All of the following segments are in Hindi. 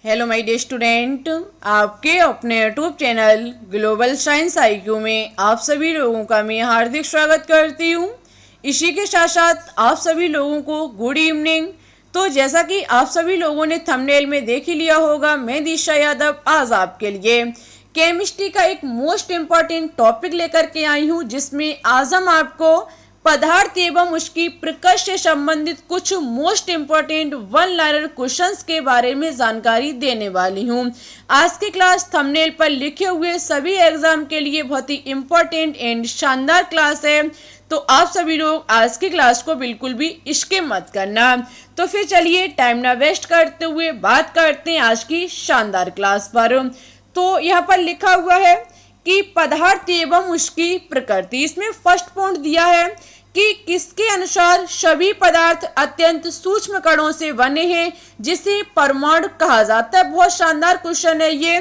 हेलो माय डियर स्टूडेंट, आपके अपने YouTube channel global science IQ में आप सभी लोगों का मैं हार्दिक स्वागत करती हूँ। इसी के साथ साथ आप सभी लोगों को गुड इवनिंग। तो जैसा कि आप सभी लोगों ने थंबनेल में देख ही लिया होगा, मैं दिशा यादव आज आपके लिए केमिस्ट्री का एक मोस्ट इम्पॉर्टेंट टॉपिक लेकर के आई हूँ, जिसमें आज हम आपको पदार्थ एवं उसकी प्रकृति से संबंधित कुछ most important one liner questions के बारे में जानकारी देने वाली हूँ। आज की क्लास थंबनेल पर लिखे हुए सभी एग्जाम के लिए बहुत ही इम्पोर्टेंट एंड शानदार क्लास है, तो आप सभी लोग आज की क्लास को बिल्कुल भी स्किप मत करना। तो फिर चलिए टाइम ना वेस्ट करते हुए बात करते हैं आज की शानदार क्लास पर। तो यहाँ पर लिखा हुआ है कि पदार्थ एवं उसकी प्रकृति। इसमें फर्स्ट पॉइंट दिया है कि किसके अनुसार सभी पदार्थ अत्यंत सूक्ष्म कणों से बने हैं, जिसे परमाणु कहा जाता है। बहुत शानदार क्वेश्चन है ये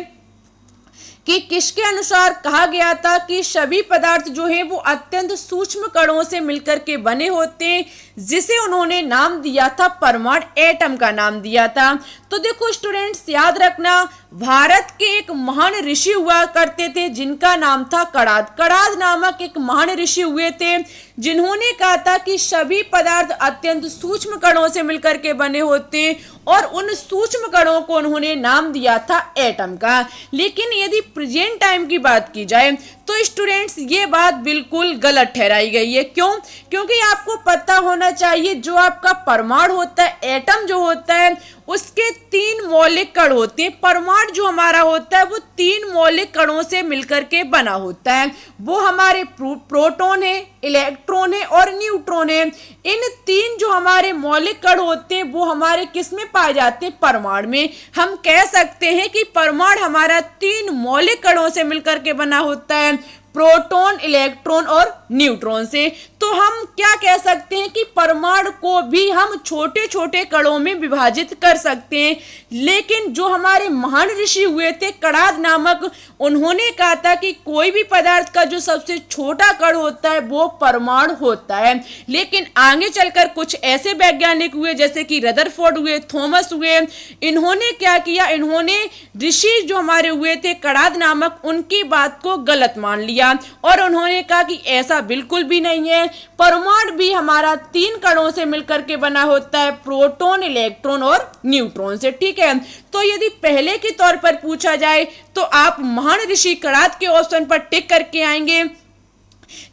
कि किसके अनुसार कहा गया था कि सभी पदार्थ जो है वो अत्यंत सूक्ष्म कणों से मिलकर के बने होते हैं, जिसे उन्होंने नाम दिया था परमाणु, एटम का नाम दिया था। तो देखो स्टूडेंट्स, याद रखना, भारत के एक महान ऋषि हुआ करते थे जिनका नाम था कणाद। कणाद नामक एक महान ऋषि हुए थे जिन्होंने कहा था कि सभी पदार्थ अत्यंत सूक्ष्म कणों से मिलकर के बने होते हैं, और उन सूक्ष्म कणों को उन्होंने नाम दिया था एटम का। लेकिन यदि प्रेजेंट टाइम की बात की जाए तो स्टूडेंट्स ये बात बिल्कुल गलत ठहराई गई है। क्यों? क्योंकि आपको पता होना चाहिए जो आपका परमाणु होता है, एटम जो होता है, उसके 3 मौलिक कण होते हैं। परमाणु जो हमारा होता है वो 3 मौलिक कणों से मिलकर के बना होता है। वो हमारे प्रोटॉन है, इलेक्ट्रॉन है और न्यूट्रॉन है। इन 3 जो हमारे मौलिक कण होते हैं वो हमारे किस में पाए जाते हैं? परमाणु में। हम कह सकते हैं कि परमाणु हमारा 3 मौलिक कणों से मिलकर के बना होता है, प्रोटॉन, इलेक्ट्रॉन और न्यूट्रॉन से। तो हम क्या कह सकते हैं कि परमाणु को भी हम छोटे छोटे कणों में विभाजित कर सकते हैं। लेकिन जो हमारे महान ऋषि हुए थे कणाद नामक, उन्होंने कहा था कि कोई भी पदार्थ का जो सबसे छोटा कण होता है वो परमाणु होता है। लेकिन आगे चलकर कुछ ऐसे वैज्ञानिक हुए जैसे कि रदरफोर्ड हुए, थॉमस हुए, इन्होंने क्या किया, इन्होंने ऋषि जो हमारे हुए थे कणाद नामक, उनकी बात को गलत मान लिया और उन्होंने कहा कि ऐसा बिल्कुल भी नहीं है। परमाणु भी हमारा 3 कणों से मिलकर के बना होता है, प्रोटॉन, इलेक्ट्रॉन और न्यूट्रॉन से। ठीक है, तो यदि पहले के तौर पर पूछा जाए तो आप महान ऋषि कणाद के ऑप्शन पर टिक करके आएंगे।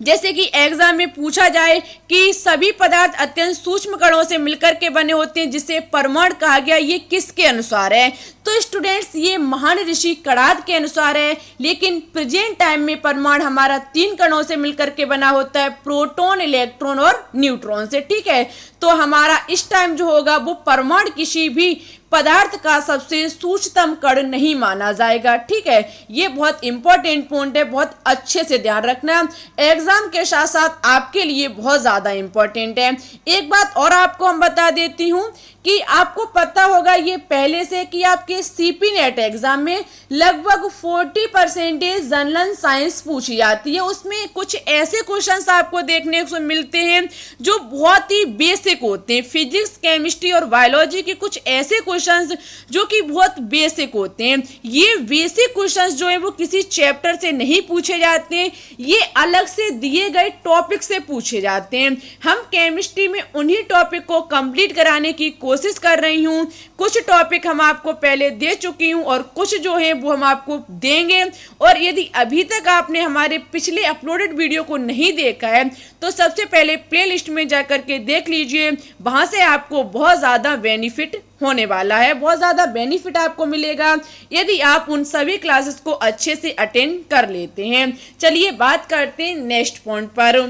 जैसे कि एग्जाम में पूछा जाए कि सभी पदार्थ अत्यंत सूक्ष्म कणों से मिलकर के बने होते हैं जिसे परमाणु कहा गया, ये किसके अनुसार है? तो स्टूडेंट्स ये महान ऋषि कणाद के अनुसार है। लेकिन प्रेजेंट टाइम में परमाणु हमारा 3 कणों से मिलकर के बना होता है, प्रोटॉन, इलेक्ट्रॉन और न्यूट्रॉन से। ठीक है, तो हमारा इस टाइम जो होगा वो परमाणु किसी भी पदार्थ का सबसे सूक्ष्मतम कण नहीं माना जाएगा। ठीक है, ये बहुत इंपॉर्टेंट पॉइंट है, बहुत अच्छे से ध्यान रखना, एग्जाम के साथ साथ आपके लिए बहुत ज्यादा इंपॉर्टेंट है। एक बात और आपको हम बता देती हूँ कि आपको पता होगा ये पहले से कि आपके सीपी नेट एग्जाम में लगभग 40% जनरल साइंस पूछी जाती है। उसमें कुछ ऐसे क्वेश्चंस आपको देखने को मिलते हैं जो बहुत ही बेसिक होते हैं। फिजिक्स, केमिस्ट्री और बायोलॉजी के कुछ ऐसे क्वेश्चंस जो कि बहुत बेसिक होते हैं। ये बेसिक क्वेश्चंस जो है वो किसी चैप्टर से नहीं पूछे जाते हैं, ये अलग से दिए गए टॉपिक से पूछे जाते हैं। हम केमिस्ट्री में उन्हीं टॉपिक को कंप्लीट कराने की कोशिश कर रही हूँ। कुछ टॉपिक हम आपको पहले दे चुकी हूँ और कुछ जो है वो हम आपको देंगे। और यदि अभी तक आपने हमारे पिछले अपलोडेड वीडियो को नहीं देखा है तो सबसे पहले प्लेलिस्ट में जाकर के देख लीजिए, वहां से आपको बहुत ज्यादा बेनिफिट होने वाला है, बहुत ज्यादा बेनिफिट आपको मिलेगा यदि आप उन सभी क्लासेस को अच्छे से अटेंड कर लेते हैं। चलिए बात करते हैं नेक्स्ट पॉइंट पर।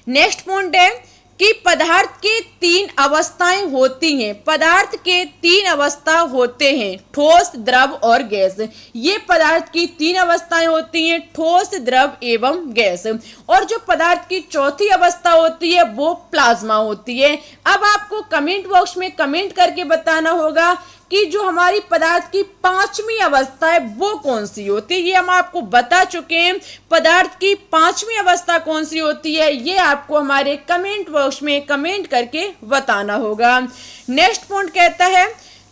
नेक्स्ट पॉइंट है कि पदार्थ के 3 अवस्थाएं होती हैं। पदार्थ के 3 अवस्था होते हैं, ठोस, द्रव और गैस। ये पदार्थ की 3 अवस्थाएं होती हैं, ठोस, द्रव एवं गैस। और जो पदार्थ की चौथी अवस्था होती है वो प्लाज्मा होती है। अब आपको कमेंट बॉक्स में कमेंट करके बताना होगा कि जो हमारी पदार्थ की 5वीं अवस्था है वो कौन सी होती है। ये हम आपको बता चुके हैं, पदार्थ की 5वीं अवस्था कौन सी होती है, ये आपको हमारे कमेंट बॉक्स में कमेंट करके बताना होगा। नेक्स्ट पॉइंट कहता है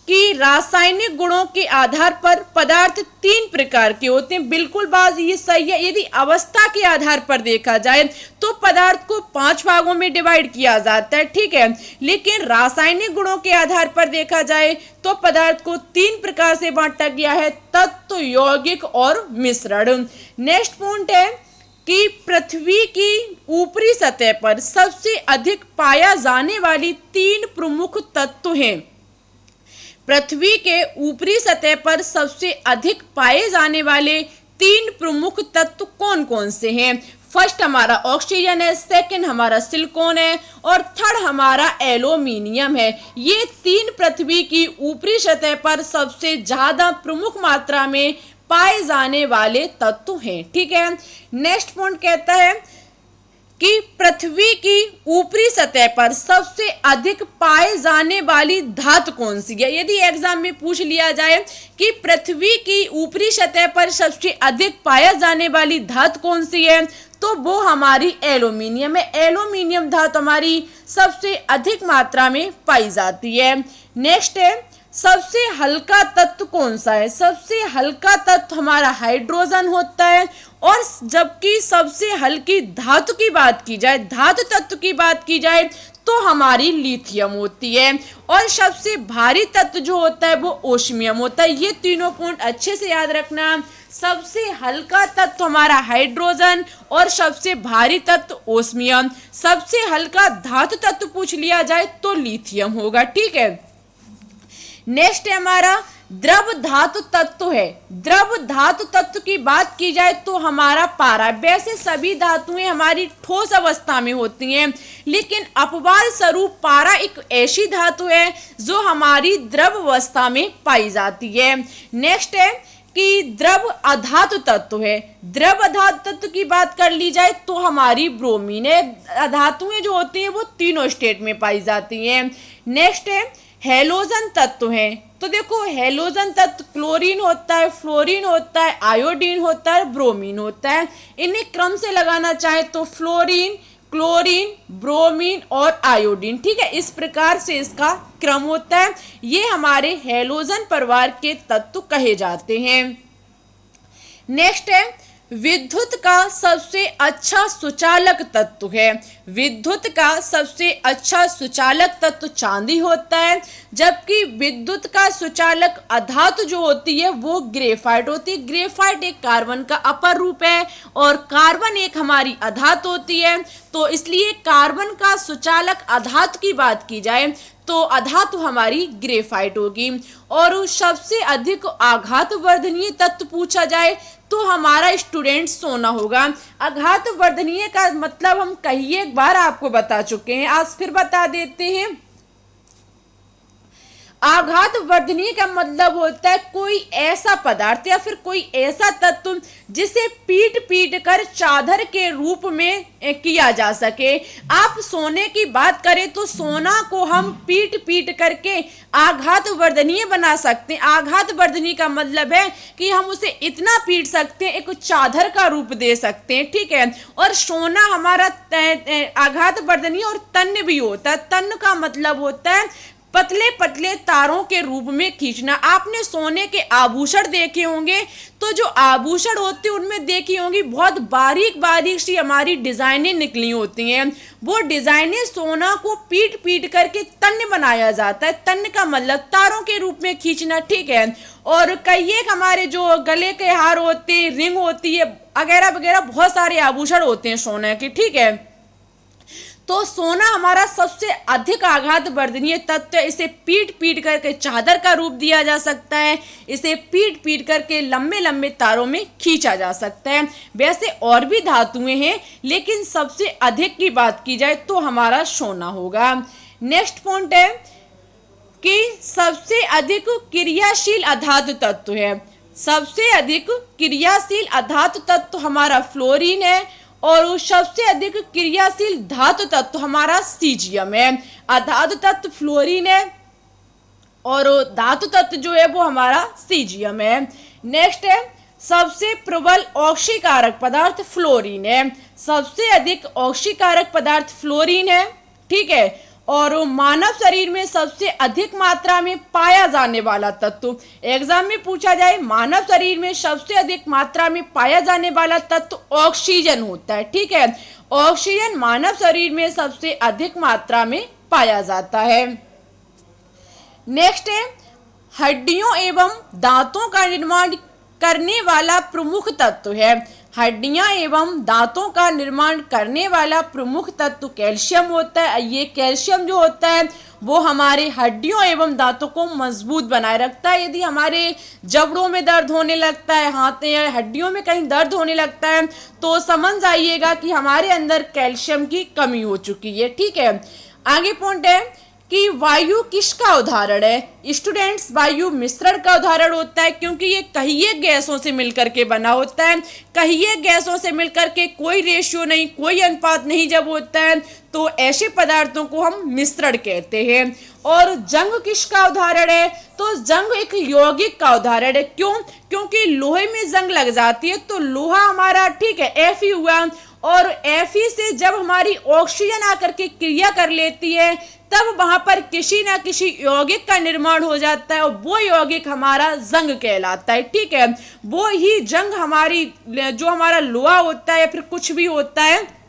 कि रासायनिक गुणों के आधार पर पदार्थ 3 प्रकार के होते हैं। बिल्कुल बात ये सही है। यदि अवस्था के आधार पर देखा जाए तो पदार्थ को 5 भागों में डिवाइड किया जाता है, ठीक है। लेकिन रासायनिक गुणों के आधार पर देखा जाए तो पदार्थ को 3 प्रकार से बांटा गया है, तत्व, यौगिक और मिश्रण। नेक्स्ट पॉइंट है कि पृथ्वी की ऊपरी सतह पर सबसे अधिक पाया जाने वाली 3 प्रमुख तत्व हैं। पृथ्वी के ऊपरी सतह पर सबसे अधिक पाए जाने वाले 3 प्रमुख तत्व कौन कौन से हैं? फर्स्ट हमारा ऑक्सीजन है, सेकंड हमारा सिलिकॉन है और थर्ड हमारा एल्यूमिनियम है। ये 3 पृथ्वी की ऊपरी सतह पर सबसे ज्यादा प्रमुख मात्रा में पाए जाने वाले तत्व हैं, ठीक है। नेक्स्ट पॉइंट कहता है कि पृथ्वी की ऊपरी सतह पर सबसे अधिक पाए जाने वाली धातु कौन सी है? यदि एग्जाम में पूछ लिया जाए कि पृथ्वी की ऊपरी सतह पर सबसे अधिक पाया जाने वाली धातु कौन सी है, तो वो हमारी एल्यूमिनियम है। एल्यूमिनियम धातु हमारी सबसे अधिक मात्रा में पाई जाती है। नेक्स्ट है सबसे हल्का तत्व कौन सा है? सबसे हल्का तत्व हमारा हाइड्रोजन होता है। और जबकि सबसे हल्की धातु की बात की जाए, धातु तत्व की बात की जाए तो हमारी लिथियम होती है। और सबसे भारी तत्व जो होता है वो ओस्मियम होता है। ये तीनों पॉइंट अच्छे से याद रखना। सबसे हल्का तत्व हमारा हाइड्रोजन और सबसे भारी तत्व ओस्मियम। सबसे हल्का धातु तत्व पूछ लिया जाए तो लिथियम होगा, ठीक है। नेक्स्ट है हमारा द्रव धातु तत्व है। द्रव धातु तत्व की बात की जाए तो हमारा पारा। वैसे सभी धातुएं हमारी ठोस अवस्था में होती हैं, लेकिन अपवाद स्वरूप पारा एक ऐसी धातु है जो हमारी द्रव अवस्था में पाई जाती है। नेक्स्ट है कि द्रव अधातु तत्व है। द्रव अधातु तत्व की बात कर ली जाए तो हमारी ब्रोमीन है। धातुएं जो होती हैं वो तीनों स्टेट में पाई जाती हैं। नेक्स्ट है हैलोजन तत्व है। तो देखो हैलोजन तत्व क्लोरीन होता है, फ्लोरीन होता है, आयोडीन होता है, ब्रोमीन होता है। इन्हें क्रम से लगाना चाहे तो फ्लोरीन, क्लोरीन, ब्रोमीन और आयोडीन, ठीक है। इस प्रकार से इसका क्रम होता है। ये हमारे हैलोजन परिवार के तत्व कहे जाते हैं। नेक्स्ट है विद्युत का सबसे अच्छा सुचालक तत्व है। विद्युत का सबसे अच्छा सुचालक तत्व चांदी होता है, जबकि विद्युत का सुचालक अधातु जो होती है वो ग्रेफाइट होती है। ग्रेफाइट एक कार्बन का अपर रूप है और कार्बन एक हमारी अधातु होती है। तो इसलिए कार्बन का सुचालक अधातु की बात की जाए तो अधातु हमारी ग्रेफाइट होगी। और सबसे अधिक आघात वर्धनीय तत्व पूछा जाए तो हमारा स्टूडेंट सोना होगा। आघात वर्धनीय का मतलब हम कई एक बार आपको बता चुके हैं, आज फिर बता देते हैं। आघात वर्धनीय का मतलब होता है कोई ऐसा पदार्थ या फिर कोई ऐसा तत्व जिसे पीट पीट कर चादर के रूप में किया जा सके। आप सोने की बात करें तो सोना को हम पीट पीट करके आघात वर्धनीय बना सकते हैं। आघात वर्धनीय का मतलब है कि हम उसे इतना पीट सकते हैं, एक चादर का रूप दे सकते हैं, ठीक है। और सोना हमारा आघात वर्धनीय और तन्य भी होता है। तन्य का मतलब होता है पतले पतले तारों के रूप में खींचना। आपने सोने के आभूषण देखे होंगे, तो जो आभूषण होते हैं उनमें देखी होंगी बहुत बारीक बारीक सी हमारी डिजाइनें निकली होती हैं। वो डिजाइनें सोना को पीट पीट करके तन्य बनाया जाता है। तन्य का मतलब तारों के रूप में खींचना, ठीक है। और कई एक हमारे जो गले के हार होते हैं, रिंग होती है वगैरह वगैरह, बहुत सारे आभूषण होते हैं सोने के, ठीक है। तो सोना हमारा सबसे अधिक आघात वर्धनीय तत्व है। इसे पीट पीट करके चादर का रूप दिया जा सकता है। इसे पीट पीट करके लंबे लंबे तारों में खींचा जा सकता है। वैसे और भी धातुएं हैं, लेकिन सबसे अधिक की बात की जाए तो हमारा सोना होगा। नेक्स्ट पॉइंट है कि सबसे अधिक क्रियाशील अधातु तत्व है। सबसे अधिक क्रियाशील अधातु तत्व हमारा फ्लोरीन है और सबसे अधिक क्रियाशील धातु तत्व हमारा सीजियम है। अधातु तत्व फ्लोरीन है और धातु तत्व जो है वो हमारा सीजियम है। नेक्स्ट है सबसे प्रबल ऑक्सीकारक पदार्थ फ्लोरीन है। सबसे अधिक ऑक्सीकारक पदार्थ फ्लोरीन है, ठीक है। और मानव शरीर में सबसे अधिक मात्रा में पाया जाने वाला तत्व, एग्जाम में पूछा जाए मानव शरीर में सबसे अधिक मात्रा में पाया जाने वाला तत्व ऑक्सीजन होता है। ठीक है, ऑक्सीजन मानव शरीर में सबसे अधिक मात्रा में पाया जाता है। नेक्स्ट है हड्डियों एवं दांतों का निर्माण करने वाला प्रमुख तत्व है। हड्डियां एवं दांतों का निर्माण करने वाला प्रमुख तत्व कैल्शियम होता है। ये कैल्शियम जो होता है वो हमारे हड्डियों एवं दांतों को मजबूत बनाए रखता है। यदि हमारे जबड़ों में दर्द होने लगता है, हाथ या हड्डियों में कहीं दर्द होने लगता है, तो समझ जाइएगा कि हमारे अंदर कैल्शियम की कमी हो चुकी है। ठीक है, आगे पॉइंट है कि वायु किसका उदाहरण है। स्टूडेंट्स, वायु मिश्रण का उदाहरण होता है, क्योंकि ये कहिए गैसों से मिलकर के बना होता है। कहिए गैसों से मिलकर के कोई रेशियो नहीं, कोई अनुपात नहीं जब होता है, तो ऐसे पदार्थों को हम मिश्रण कहते हैं। और जंग किसका उदाहरण है, तो जंग एक यौगिक का उदाहरण है। क्यों? क्योंकि लोहे में जंग लग जाती है, तो लोहा हमारा ठीक है Fe हुआ, और Fe से जब हमारी ऑक्सीजन आकर के क्रिया कर लेती है, तब वहां पर किसी ना किसी यौगिक का निर्माण हो जाता है, और वो यौगिक हमारा जंग कहलाता है। ठीक है, वो ही जंग हमारी जो हमारा लोहा होता है या फिर कुछ भी होता है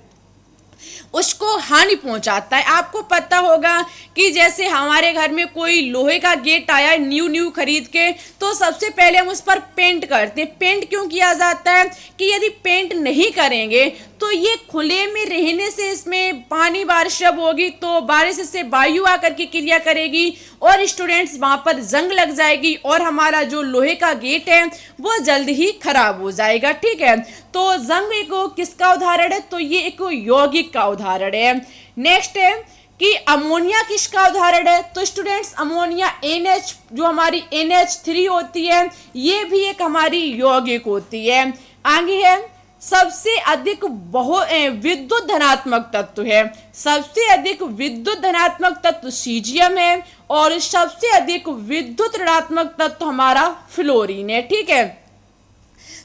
उसको हानि पहुंचाता है। आपको पता होगा कि जैसे हमारे घर में कोई लोहे का गेट आया न्यू खरीद के, तो सबसे पहले हम उस पर पेंट करते हैं। पेंट क्यों किया जाता है कि यदि पेंट नहीं करेंगे तो ये खुले में रहने से इसमें पानी बारिश जब होगी तो बारिश से वायु आकर के क्रिया करेगी और स्टूडेंट्स वहां पर जंग लग जाएगी और हमारा जो लोहे का गेट है वो जल्द ही खराब हो जाएगा। ठीक है, तो जंग एक किसका उदाहरण है, तो ये एक यौगिक का उदाहरण है। नेक्स्ट है कि अमोनिया किसका उदाहरण है, तो स्टूडेंट्स अमोनिया NH जो हमारी NH3 होती है, ये भी एक हमारी यौगिक होती है। आगे है सबसे अधिक विद्युत धनात्मक तत्व है। सबसे अधिक विद्युत धनात्मक तत्व सीजियम है और सबसे अधिक विद्युत ऋणात्मक तत्व हमारा फ्लोरीन है। ठीक है,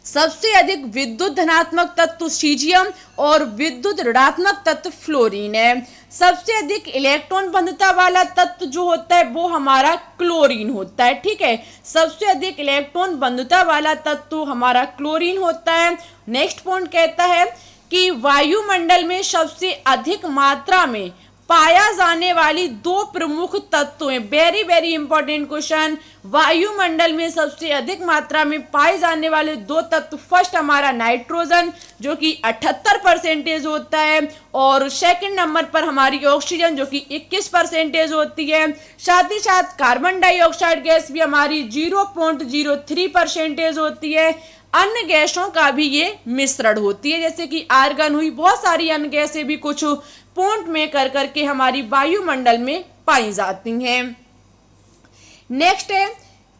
सबसे अधिक विद्युत धनात्मक तत्व सीजियम और विद्युत ऋणात्मक तत्व फ्लोरीन है। सबसे अधिक इलेक्ट्रॉन बंधुता वाला तत्व जो होता है वो हमारा क्लोरीन होता है। ठीक है, सबसे अधिक इलेक्ट्रॉन बंधुता वाला तत्व हमारा क्लोरीन होता है। नेक्स्ट पॉइंट कहता है कि वायुमंडल में सबसे अधिक मात्रा में पाया जाने वाली दो प्रमुख तत्व हैं। Very very important question. वायुमंडल में सबसे अधिक मात्रा में पाए जाने वाले दो तत्व, फर्स्ट हमारा नाइट्रोजन जो कि 78% होता है और सेकंड नंबर पर हमारी ऑक्सीजन जो कि 21% होती है। साथ ही साथ कार्बन डाइऑक्साइड गैस भी हमारी 0.03% होती है। अन्य गैसों का भी ये मिश्रण होती है, जैसे कि आर्गन हुई, बहुत सारी अन्य गैसें भी कुछ पॉइंट में कर करके हमारी वायुमंडल में पाई जाती हैं। नेक्स्ट है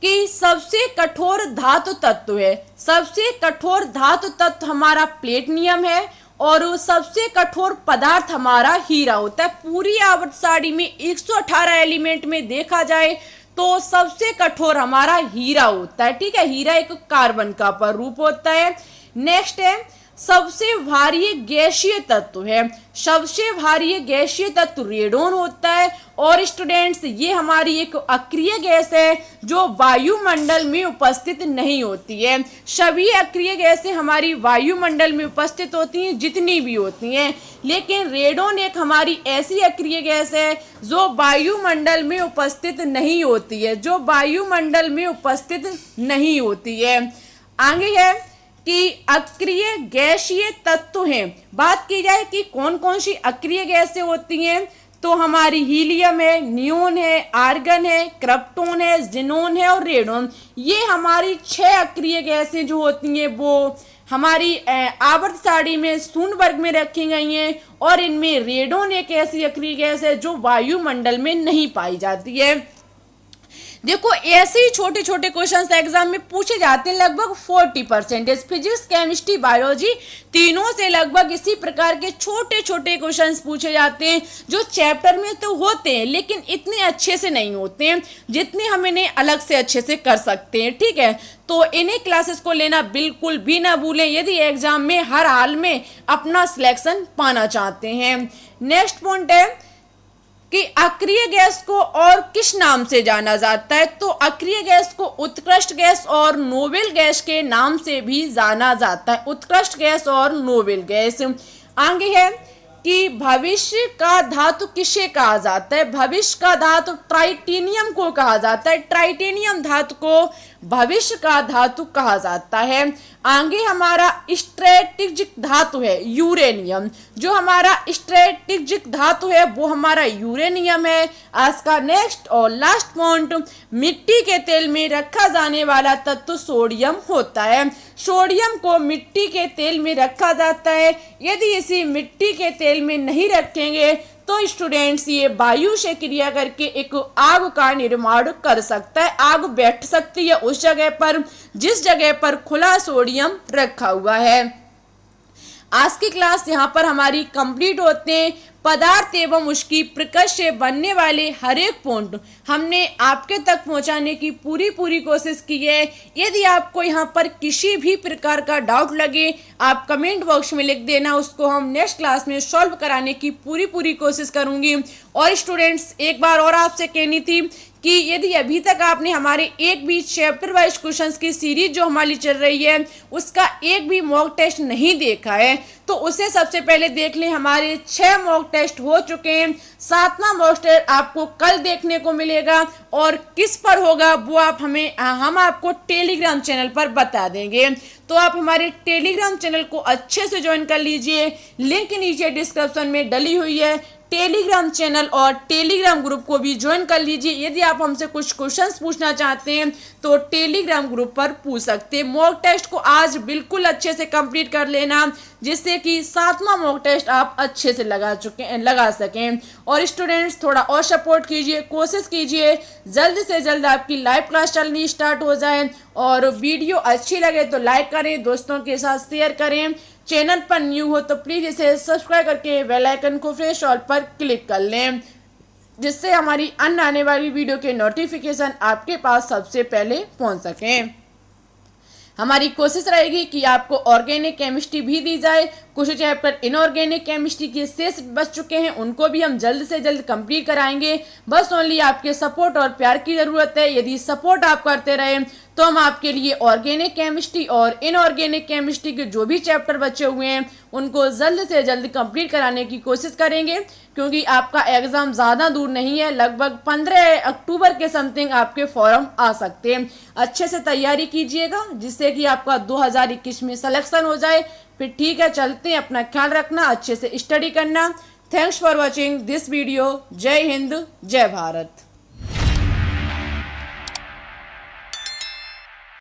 कि सबसे कठोर धातु तत्व है। सबसे कठोर धातु तत्व हमारा प्लेटिनियम है और सबसे कठोर पदार्थ हमारा हीरा होता है। पूरी आवर्त सारणी में 118 एलिमेंट में देखा जाए तो सबसे कठोर हमारा हीरा होता है। ठीक है, हीरा एक कार्बन का पररूप होता है। नेक्स्ट है सबसे भारी गैसीय तत्व है। सबसे भारी गैसीय तत्व रेडोन होता है और स्टूडेंट्स ये हमारी एक अक्रिय गैस है जो वायुमंडल में उपस्थित नहीं होती है। सभी अक्रिय गैसें हमारी वायुमंडल में उपस्थित होती हैं जितनी भी होती हैं, लेकिन रेडोन एक हमारी ऐसी अक्रिय गैस है जो वायुमंडल में उपस्थित नहीं होती है, जो वायुमंडल में उपस्थित नहीं होती है। आगे है कि अक्रिय गैसीय तत्व हैं। बात की जाए कि कौन कौन सी अक्रिय गैसें होती हैं, तो हमारी हीलियम है, नियोन है, आर्गन है, क्रिप्टोन है, जिनोन है और रेडोन। ये हमारी 6 अक्रिय गैसें जो होती हैं वो हमारी आवर्त सारणी में शून्य वर्ग में रखी गई हैं और इनमें रेडोन एक ऐसी अक्रिय गैस है जो वायुमंडल में नहीं पाई जाती है। देखो ऐसे ही छोटे छोटे क्वेश्चंस एग्जाम में पूछे जाते हैं, लगभग 40%। फिजिक्स, केमिस्ट्री, बायोलॉजी तीनों से लगभग इसी प्रकार के छोटे छोटे क्वेश्चंस पूछे जाते हैं जो चैप्टर में तो होते हैं लेकिन इतने अच्छे से नहीं होते हैं जितने हम इन्हें अलग से अच्छे से कर सकते हैं। ठीक है, तो इन्हीं क्लासेस को लेना बिल्कुल भी ना भूलें यदि एग्जाम में हर हाल में अपना सिलेक्शन पाना चाहते हैं। नेक्स्ट पॉइंट है कि अक्रिय गैस को और किस नाम से जाना जाता है। तो अक्रिय गैस को उत्कृष्ट गैस और नोबेल गैस के नाम से भी जाना जाता है। उत्कृष्ट गैस और नोबेल गैस। आगे है कि भविष्य का धातु किसे कहा जाता है। भविष्य का धातु ट्राइटेनियम को कहा जाता है। ट्राइटेनियम धातु को भविष्य का धातु कहा जाता है। आगे हमारा स्ट्रेटेजिक धातु है यूरेनियम। जो हमारा स्ट्रेटेजिक धातु है वो हमारा यूरेनियम है। आज का नेक्स्ट और लास्ट पॉइंट, मिट्टी के तेल में रखा जाने वाला तत्व सोडियम होता है। सोडियम को मिट्टी के तेल में रखा जाता है। यदि इसी मिट्टी के तेल में नहीं रखेंगे तो स्टूडेंट्स ये वायु से क्रिया करके एक आग का निर्माण कर सकता है। आग बैठ सकती है उस जगह पर जिस जगह पर खुला सोडियम रखा हुआ है। आज की क्लास यहाँ पर हमारी कंप्लीट होते हैं। पदार्थ एवं उसकी प्रकृति से बनने वाले हर एक पॉइंट हमने आपके तक पहुँचाने की पूरी कोशिश की है। यदि आपको यहाँ पर किसी भी प्रकार का डाउट लगे आप कमेंट बॉक्स में लिख देना, उसको हम नेक्स्ट क्लास में सॉल्व कराने की पूरी कोशिश करूँगी। और स्टूडेंट्स एक बार और आपसे कहनी थी कि यदि अभी तक आपने हमारे एक भी चैप्टर वाइज क्वेश्चंस की सीरीज जो हमारी चल रही है उसका एक भी मॉक टेस्ट नहीं देखा है तो उसे सबसे पहले देख लें। हमारे 6 मॉक टेस्ट हो चुके हैं। 7वां मॉक टेस्ट आपको कल देखने को मिलेगा और किस पर होगा वो हम आपको टेलीग्राम चैनल पर बता देंगे। तो आप हमारे टेलीग्राम चैनल को अच्छे से ज्वाइन कर लीजिए। लिंक नीचे डिस्क्रिप्शन में डली हुई है। टेलीग्राम चैनल और टेलीग्राम ग्रुप को भी ज्वाइन कर लीजिए। यदि आप हमसे कुछ क्वेश्चंस पूछना चाहते हैं तो टेलीग्राम ग्रुप पर पूछ सकते हैं। मॉक टेस्ट को आज बिल्कुल अच्छे से कंप्लीट कर लेना जिससे कि 7वां मॉक टेस्ट आप अच्छे से लगा सकें। और स्टूडेंट्स थोड़ा और सपोर्ट कीजिए, कोशिश कीजिए जल्द से जल्द आपकी लाइव क्लास चलनी स्टार्ट हो जाए। और वीडियो अच्छी लगे तो लाइक करें, दोस्तों के साथ शेयर करें। चैनल पर न्यू हो तो प्लीज़ इसे सब्सक्राइब करके बेल आइकन को फ्रेश ऑल पर क्लिक कर लें जिससे हमारी अन्य आने वाली वीडियो के नोटिफिकेशन आपके पास सबसे पहले पहुंच सकें। हमारी कोशिश रहेगी कि आपको ऑर्गेनिक केमिस्ट्री भी दी जाए। कुछ चैप्टर इनऑर्गेनिक केमिस्ट्री के शेष बच चुके हैं उनको भी हम जल्द से जल्द कंप्लीट कराएंगे। बस ओनली आपके सपोर्ट और प्यार की ज़रूरत है। यदि सपोर्ट आप करते रहे तो हम आपके लिए ऑर्गेनिक केमिस्ट्री और इनऑर्गेनिक केमिस्ट्री के जो भी चैप्टर बचे हुए हैं उनको जल्द से जल्द कंप्लीट कराने की कोशिश करेंगे क्योंकि आपका एग्ज़ाम ज़्यादा दूर नहीं है। लगभग 15 अक्टूबर के समथिंग आपके फॉर्म आ सकते हैं। अच्छे से तैयारी कीजिएगा जिससे कि आपका 2021 में सिलेक्शन हो जाए। फिर ठीक है, चलते हैं। अपना ख्याल रखना, अच्छे से स्टडी करना। Thanks for watching this video. जय हिंद, जय भारत।